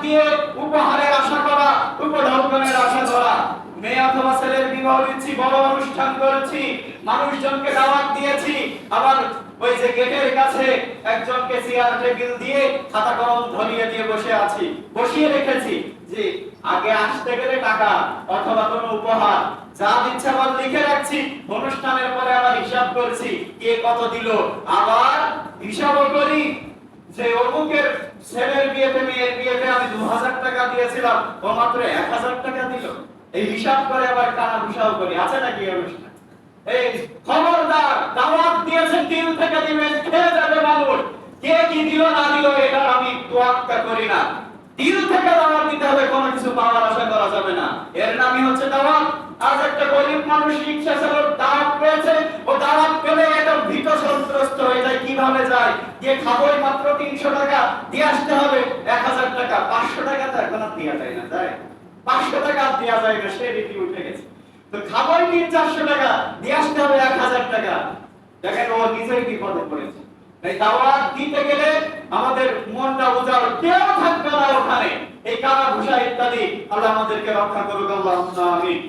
দিয়ে উপহারের আশা করা, উপঢৌকনের আশা করা। মেয়ে অথবা ছেলের বিবাহ দিচ্ছি, বড় অনুষ্ঠান করেছি, মানুষজনকে দাওয়াত দিয়েছি, আবার ওই যে গেটের কাছে একজনকে চেয়ার টেবিল দিয়ে খাতা কলম ধরিয়ে দিয়ে বসিয়ে রেখেছি যে আগে আসতে গেলে টাকা অথবা কোনো উপহার যা ইচ্ছা বল লিখে রাখছি, অনুষ্ঠানের পরে আবার হিসাব করছি কে কত দিল, আবার হিসাবও করি যে অমুকের ছেলের বিয়েতে মেয়ের বিয়েতে আমি 2000 টাকা দিয়েছিলাম, ও মাত্র 1000 টাকা দিল। এই হিসাব করে আবার কানা ঘুষাও করি, আছে নাকি অনুষ্ঠান? এই খবরদার, দাওয়াত দিয়েছেন দিল থেকে দিবেন, খেয়ে যাবে মানুষ। কে কি দিল না দিল এটা আমি তোয়াক্কা করি না। দিল থেকে দাওয়াত দিতে হবে, কোনো কিছু পাওয়ার আশা করা যাবে না। এর নামই হচ্ছে দাওয়াত। আজ একটা গরিব মানুষ রিকশা চালক দাওয়াত পেয়েছে, ও দাওয়াত পেলে এটা ভীত সন্ত্রস্ত হয়ে যায়, কিভাবে যায়, যে খাবোই মাত্র 300 টাকা দিয়ে আসতে হবে, 1000 টাকা 500 টাকা তো এখন আর দেওয়া যায় না, তাই 500 টাকা দেওয়া যায় না, সে রীতি উঠে গেছে। তো খাবোই 300-400 টাকা দিয়ে আসতে হবে 1000 টাকা, দেখেন ও নিজেই বিপদে পড়েছে। তাই দাওয়াত দিতে গেলে আমাদের মনটা উজাড়, কেউ থাকবে না ওখানে, এই কানা ঘুষা ইত্যাদি। আল্লাহ আমাদেরকে রক্ষা করুক, আল্লাহুম্মা আমিন।